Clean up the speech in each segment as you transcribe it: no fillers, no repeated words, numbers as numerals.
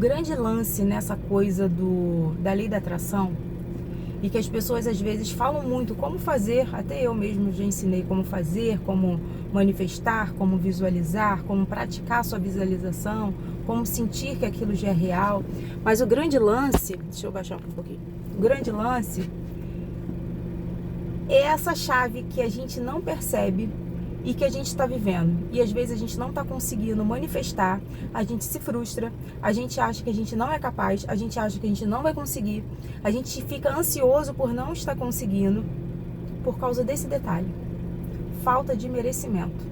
grande lance nessa coisa da lei da atração, e que as pessoas às vezes falam muito como fazer, até eu mesmo já ensinei como fazer, como manifestar, como visualizar, como praticar sua visualização, como sentir que aquilo já é real. Mas o grande lance, deixa eu baixar um pouquinho, o grande lance é essa chave que a gente não percebe e que a gente está vivendo. E às vezes a gente não está conseguindo manifestar, a gente se frustra, a gente acha que a gente não é capaz, a gente acha que a gente não vai conseguir, a gente fica ansioso por não estar conseguindo, por causa desse detalhe: falta de merecimento.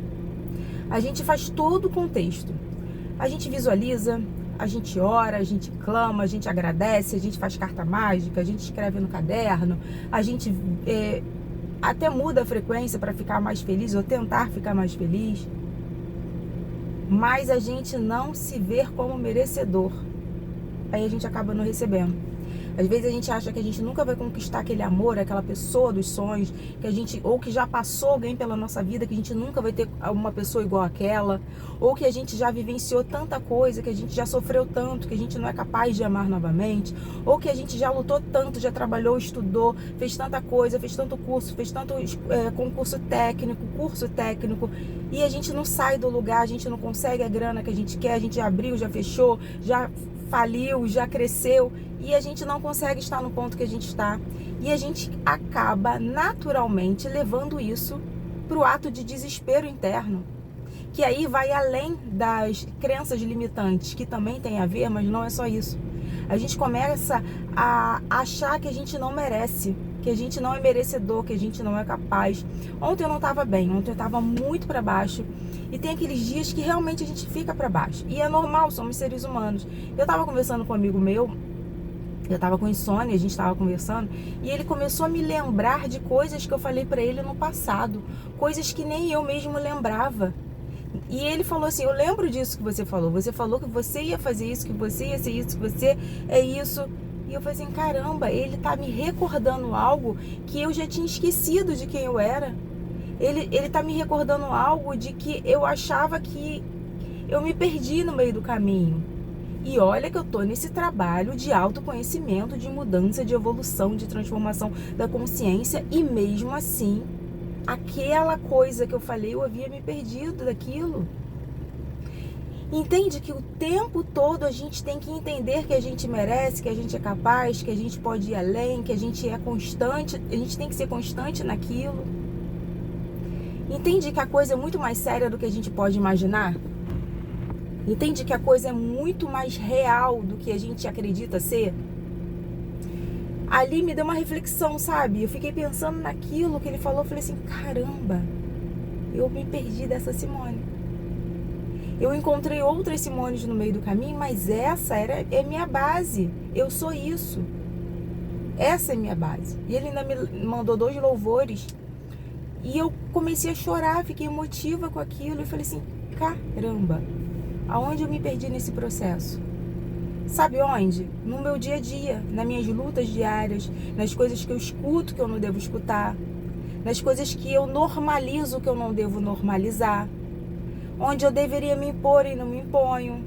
A gente faz todo o contexto, a gente visualiza, a gente ora, a gente clama, a gente agradece, a gente faz carta mágica, a gente escreve no caderno, a gente até muda a frequência para ficar mais feliz ou tentar ficar mais feliz, mas a gente não se vê como merecedor. Aí a gente acaba não recebendo. Às vezes a gente acha que a gente nunca vai conquistar aquele amor, aquela pessoa dos sonhos, que a gente, ou que já passou alguém pela nossa vida, que a gente nunca vai ter uma pessoa igual àquela, ou que a gente já vivenciou tanta coisa, que a gente já sofreu tanto, que a gente não é capaz de amar novamente, ou que a gente já lutou tanto, já trabalhou, estudou, fez tanta coisa, fez tanto curso, fez tanto curso técnico, e a gente não sai do lugar, a gente não consegue a grana que a gente quer, a gente já abriu, já fechou, já faliu, já cresceu, e a gente não consegue estar no ponto que a gente está. E a gente acaba naturalmente levando isso para o ato de desespero interno, que aí vai além das crenças limitantes, que também tem a ver, mas não é só isso. A gente começa a achar que a gente não merece, que a gente não é merecedor, que a gente não é capaz. Ontem eu não estava bem, ontem eu estava muito para baixo. E tem aqueles dias que realmente a gente fica para baixo. E é normal, somos seres humanos. Eu estava conversando com um amigo meu, eu estava com insônia, a gente estava conversando, e ele começou a me lembrar de coisas que eu falei para ele no passado, coisas que nem eu mesmo lembrava. E ele falou assim: eu lembro disso que você falou que você ia fazer isso, que você ia ser isso, que você é isso. E eu falei assim: caramba, ele tá me recordando algo que eu já tinha esquecido de quem eu era. Ele tá me recordando algo de que eu achava que eu me perdi no meio do caminho. E olha que eu tô nesse trabalho de autoconhecimento, de mudança, de evolução, de transformação da consciência, e mesmo assim, aquela coisa que eu falei, eu havia me perdido daquilo. Entende que o tempo todo a gente tem que entender que a gente merece, que a gente é capaz, que a gente pode ir além, que a gente é constante, a gente tem que ser constante naquilo. Entende que a coisa é muito mais séria do que a gente pode imaginar? Entende que a coisa é muito mais real do que a gente acredita ser? Ali me deu uma reflexão, sabe? Eu fiquei pensando naquilo que ele falou, eu falei assim: caramba, eu me perdi dessa Simone. Eu encontrei outras Simones no meio do caminho, mas essa é minha base. Eu sou isso. Essa é minha base. E ele ainda me mandou 2 louvores. E eu comecei a chorar, fiquei emotiva com aquilo. E falei assim: caramba, aonde eu me perdi nesse processo? Sabe onde? No meu dia a dia, nas minhas lutas diárias, nas coisas que eu escuto que eu não devo escutar, nas coisas que eu normalizo que eu não devo normalizar, onde eu deveria me impor e não me imponho.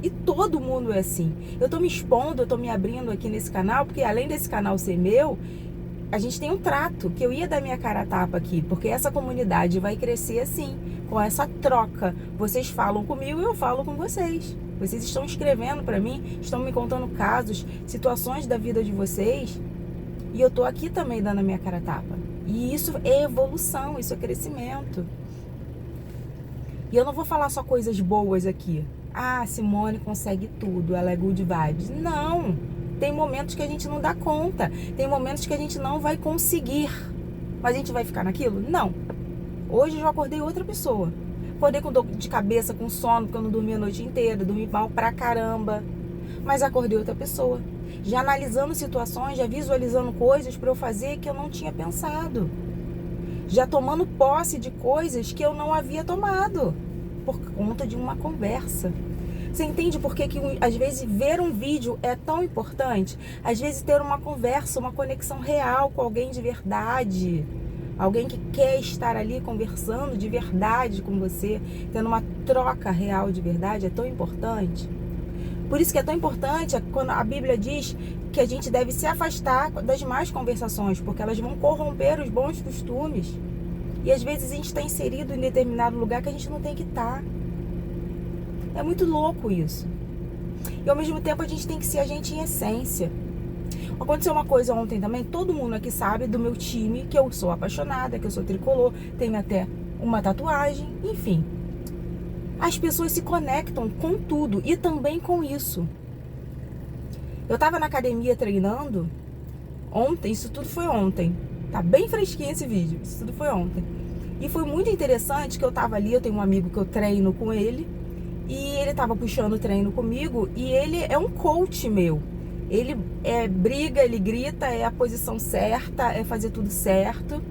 E todo mundo é assim. Eu tô me expondo, eu tô me abrindo aqui nesse canal, porque além desse canal ser meu, a gente tem um trato, que eu ia dar minha cara a tapa aqui, porque essa comunidade vai crescer assim, com essa troca. Vocês falam comigo e eu falo com vocês. Vocês estão escrevendo para mim, estão me contando casos, situações da vida de vocês, e eu tô aqui também dando a minha cara a tapa. E isso é evolução, isso é crescimento. E eu não vou falar só coisas boas aqui. Ah, Simone consegue tudo, ela é good vibes. Não! Tem momentos que a gente não dá conta. Tem momentos que a gente não vai conseguir. Mas a gente vai ficar naquilo? Não. Hoje eu já acordei outra pessoa. Acordei com dor de cabeça, com sono, porque eu não dormi a noite inteira. Dormi mal pra caramba. Mas acordei outra pessoa. Já analisando situações, já visualizando coisas pra eu fazer que eu não tinha pensado. Já tomando posse de coisas que eu não havia tomado. Por conta de uma conversa. Você entende por que às vezes ver um vídeo é tão importante? Às vezes ter uma conversa, uma conexão real com alguém de verdade. Alguém que quer estar ali conversando de verdade com você, tendo uma troca real de verdade, é tão importante. Por isso que é tão importante quando a Bíblia diz que a gente deve se afastar das más conversações, porque elas vão corromper os bons costumes. E às vezes a gente está inserido em determinado lugar que a gente não tem que estar. É muito louco isso. E ao mesmo tempo a gente tem que ser a gente em essência. Aconteceu uma coisa ontem também, todo mundo aqui sabe do meu time, que eu sou apaixonada, que eu sou tricolor, tenho até uma tatuagem, enfim. As pessoas se conectam com tudo e também com isso. Eu tava na academia treinando ontem, isso tudo foi ontem. Tá bem fresquinho esse vídeo, isso tudo foi ontem. E foi muito interessante que eu tava ali, eu tenho um amigo que eu treino com ele, e ele tava puxando o treino comigo, e ele é um coach meu. Ele briga, ele grita, é a posição certa, é fazer tudo certo.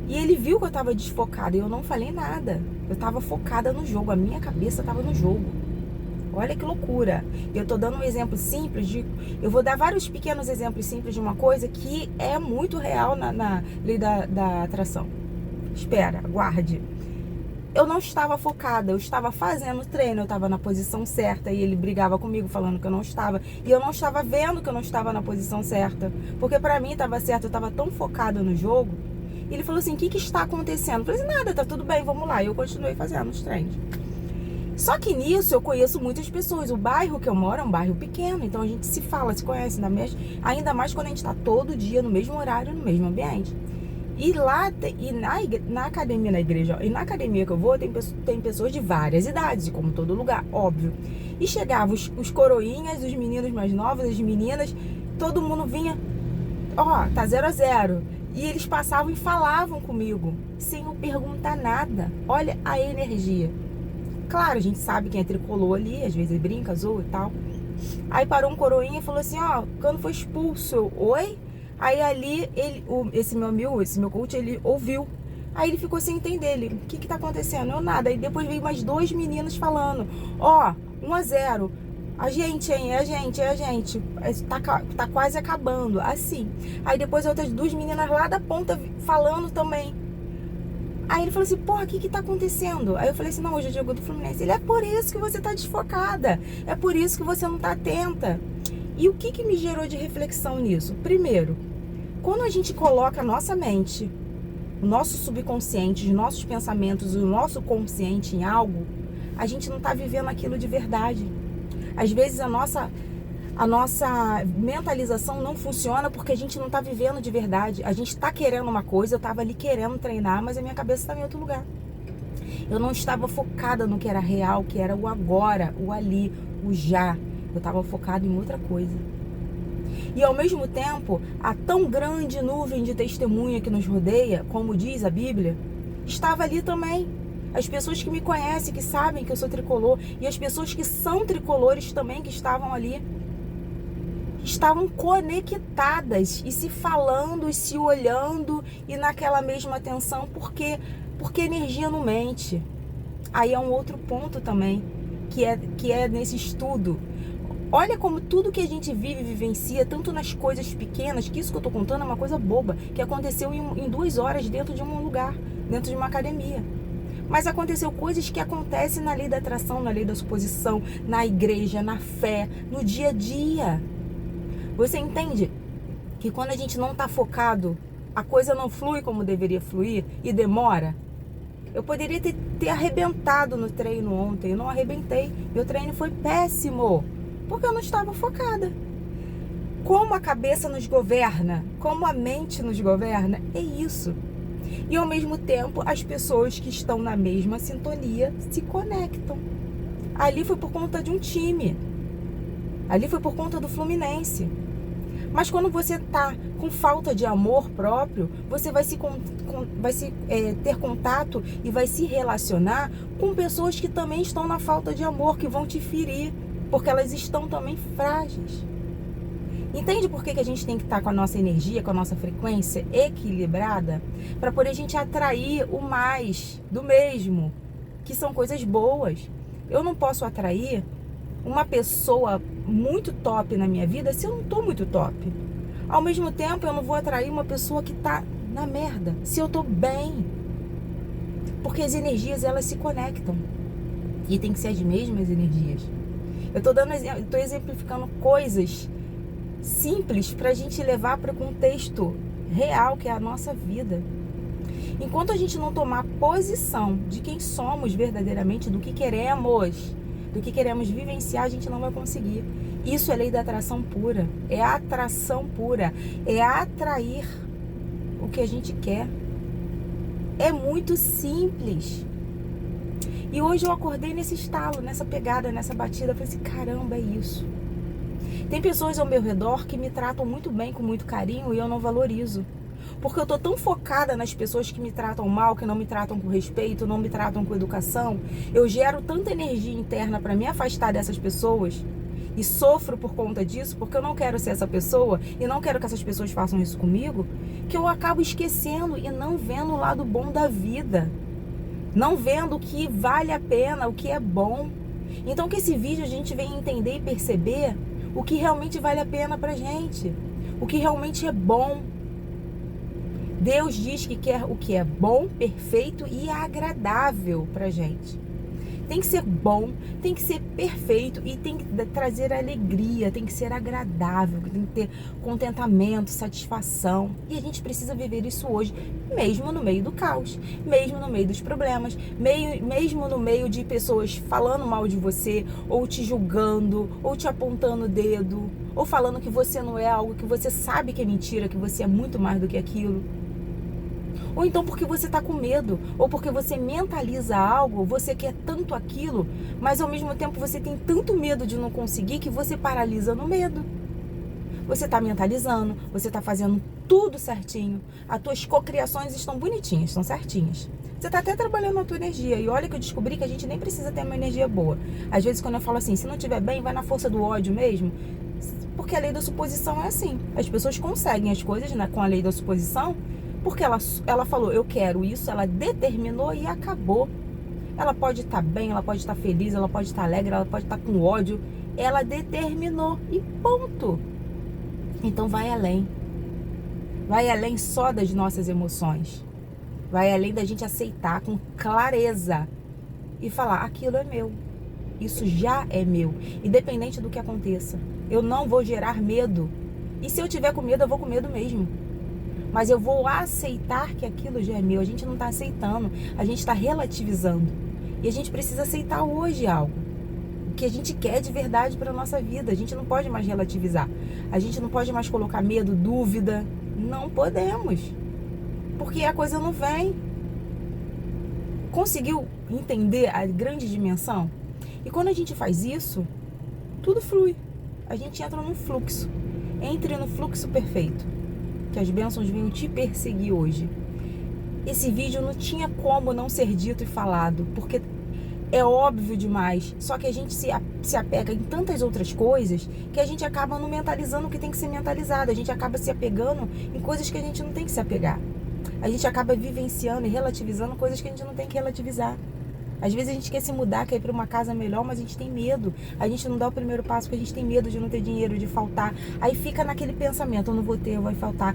E ele viu que eu tava desfocada e eu não falei nada. Eu tava focada no jogo, a minha cabeça tava no jogo. Olha que loucura. Eu tô dando um exemplo simples eu vou dar vários pequenos exemplos simples de uma coisa que é muito real na lei da atração. Espera, aguarde. Eu não estava focada, eu estava fazendo treino, eu estava na posição certa e ele brigava comigo falando que eu não estava. E eu não estava vendo que eu não estava na posição certa, porque pra mim estava certo, eu estava tão focada no jogo. E ele falou assim, o que está acontecendo? Eu falei assim, nada, tá tudo bem, vamos lá. E eu continuei fazendo os treinos. Só que nisso eu conheço muitas pessoas. O bairro que eu moro é um bairro pequeno, então a gente se fala, se conhece, ainda mais quando a gente está todo dia no mesmo horário, no mesmo ambiente. E lá, na academia, na igreja, e na academia que eu vou, tem pessoas de várias idades, como todo lugar, óbvio. E chegavam os coroinhas, os meninos mais novos, as meninas, todo mundo vinha, tá 0-0. E eles passavam e falavam comigo, sem eu perguntar nada. Olha a energia. Claro, a gente sabe quem é tricolor ali, às vezes ele brinca, zoa e tal. Aí parou um coroinha e falou assim, quando foi expulso, eu, oi? Aí ali, esse meu coach, ele ouviu. Aí ele ficou sem entender, ele, o que tá acontecendo? Eu nada. Aí depois veio mais 2 meninos falando, 1-0. A gente, hein? É a gente. Tá quase acabando, assim. Aí depois outras 2 meninas lá da ponta falando também. Aí ele falou assim, porra, o que tá acontecendo? Aí eu falei assim, não, hoje é jogo do Fluminense. Ele, é por isso que você tá desfocada. É por isso que você não tá atenta. E o que me gerou de reflexão nisso? Primeiro, quando a gente coloca a nossa mente, o nosso subconsciente, os nossos pensamentos, o nosso consciente em algo, a gente não tá vivendo aquilo de verdade. Às vezes a nossa mentalização não funciona porque a gente não tá vivendo de verdade. A gente tá querendo uma coisa, eu tava ali querendo treinar, mas a minha cabeça estava em outro lugar. Eu não estava focada no que era real, que era o agora, o ali, o já. Eu estava focada em outra coisa. E ao mesmo tempo, a tão grande nuvem de testemunha que nos rodeia, como diz a Bíblia, estava ali também. As pessoas que me conhecem, que sabem que eu sou tricolor, e as pessoas que são tricolores também, que estavam ali, estavam conectadas e se falando e se olhando e naquela mesma atenção, porque energia não mente. Aí é um outro ponto também, que é nesse estudo. Olha como tudo que a gente vive e vivencia, tanto nas coisas pequenas, que isso que eu tô contando é uma coisa boba, que aconteceu em 2 horas dentro de um lugar, dentro de uma academia. Mas aconteceu coisas que acontecem na lei da atração, na lei da suposição, na igreja, na fé, no dia a dia. Você entende que quando a gente não tá focado, a coisa não flui como deveria fluir e demora? Eu poderia ter arrebentado no treino ontem, eu não arrebentei. Meu treino foi péssimo, porque eu não estava focada. Como a cabeça nos governa, como a mente nos governa, é isso. E ao mesmo tempo, as pessoas que estão na mesma sintonia se conectam. Ali foi por conta de um time. Ali foi por conta do Fluminense. Mas quando você tá com falta de amor próprio, você vai ter contato e vai se relacionar com pessoas que também estão na falta de amor, que vão te ferir, porque elas estão também frágeis. Entende por que a gente tem que estar com a nossa energia, com a nossa frequência equilibrada? Para poder a gente atrair o mais do mesmo, que são coisas boas. Eu não posso atrair uma pessoa muito top na minha vida se eu não tô muito top. Ao mesmo tempo, eu não vou atrair uma pessoa que tá na merda se eu tô bem. Porque as energias, elas se conectam. E tem que ser as mesmas energias. tô exemplificando coisas simples pra gente levar para o contexto real, que é a nossa vida. Enquanto a gente não tomar posição de quem somos verdadeiramente, do que queremos vivenciar, a gente não vai conseguir. Isso é lei da atração pura. É a atração pura. É atrair o que a gente quer. É muito simples. E hoje eu acordei nesse estalo, nessa pegada, nessa batida. Eu falei assim, caramba, é isso. Tem pessoas ao meu redor que me tratam muito bem, com muito carinho, e eu não valorizo. Porque eu tô tão focada nas pessoas que me tratam mal, que não me tratam com respeito, não me tratam com educação. Eu gero tanta energia interna para me afastar dessas pessoas e sofro por conta disso, porque eu não quero ser essa pessoa e não quero que essas pessoas façam isso comigo, que eu acabo esquecendo e não vendo o lado bom da vida. Não vendo o que vale a pena, o que é bom. Então que esse vídeo a gente venha entender e perceber o que realmente vale a pena pra gente. O que realmente é bom. Deus diz que quer o que é bom, perfeito e agradável pra gente. Tem que ser bom, tem que ser perfeito e tem que trazer alegria, tem que ser agradável, tem que ter contentamento, satisfação. E a gente precisa viver isso hoje, mesmo no meio do caos, mesmo no meio dos problemas, mesmo no meio de pessoas falando mal de você, ou te julgando, ou te apontando o dedo, ou falando que você não é algo, que você sabe que é mentira, que você é muito mais do que aquilo. Ou então porque você está com medo, ou porque você mentaliza algo, você quer tanto aquilo, mas ao mesmo tempo você tem tanto medo de não conseguir que você paralisa no medo. Você está mentalizando, você está fazendo tudo certinho, as tuas cocriações estão bonitinhas, estão certinhas. Você está até trabalhando a tua energia, e olha que eu descobri que a gente nem precisa ter uma energia boa. Às vezes quando eu falo assim, se não estiver bem, vai na força do ódio mesmo, porque a lei da suposição é assim. As pessoas conseguem as coisas, né, com a lei da suposição, porque ela falou, eu quero isso, ela determinou e acabou. Ela pode estar bem, ela pode estar feliz, ela pode estar alegre, ela pode estar com ódio. Ela determinou e ponto. Então vai além. Vai além só das nossas emoções. Vai além da gente aceitar com clareza e falar, aquilo é meu. Isso já é meu. Independente do que aconteça. Eu não vou gerar medo. E se eu tiver com medo, eu vou com medo mesmo. Mas eu vou aceitar que aquilo já é meu. A gente não está aceitando, a gente está relativizando. E a gente precisa aceitar hoje algo. O que a gente quer de verdade para a nossa vida. A gente não pode mais relativizar. A gente não pode mais colocar medo, dúvida. Não podemos. Porque a coisa não vem. Conseguiu entender a grande dimensão? E quando a gente faz isso, tudo flui. A gente entra num fluxo. Entre no fluxo perfeito. Que as bênçãos venham te perseguir hoje. Esse vídeo não tinha como não ser dito e falado, porque é óbvio demais. Só que a gente se apega em tantas outras coisas que a gente acaba não mentalizando o que tem que ser mentalizado. A gente acaba se apegando em coisas que a gente não tem que se apegar. A gente acaba vivenciando e relativizando coisas que a gente não tem que relativizar. Às vezes a gente quer se mudar, quer ir para uma casa melhor, mas a gente tem medo. A gente não dá o primeiro passo porque a gente tem medo de não ter dinheiro, de faltar. Aí fica naquele pensamento, eu não vou ter, vai faltar.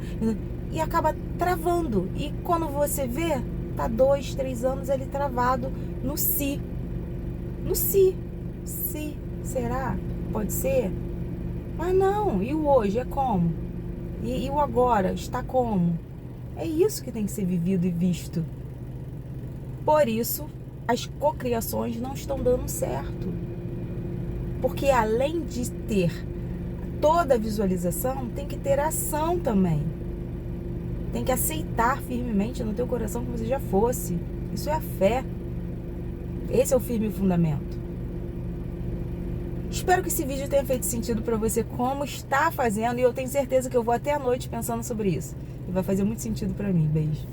E acaba travando. E quando você vê, tá 2, 3 anos ali travado no si. No si. Si. Será? Pode ser? Mas não. E o hoje é como? E o agora está como? É isso que tem que ser vivido e visto. Por isso, as cocriações não estão dando certo. Porque além de ter toda a visualização, tem que ter ação também. Tem que aceitar firmemente no teu coração como se já fosse. Isso é a fé. Esse é o firme fundamento. Espero que esse vídeo tenha feito sentido para você, como está fazendo. E eu tenho certeza que eu vou até a noite pensando sobre isso. E vai fazer muito sentido para mim. Beijo.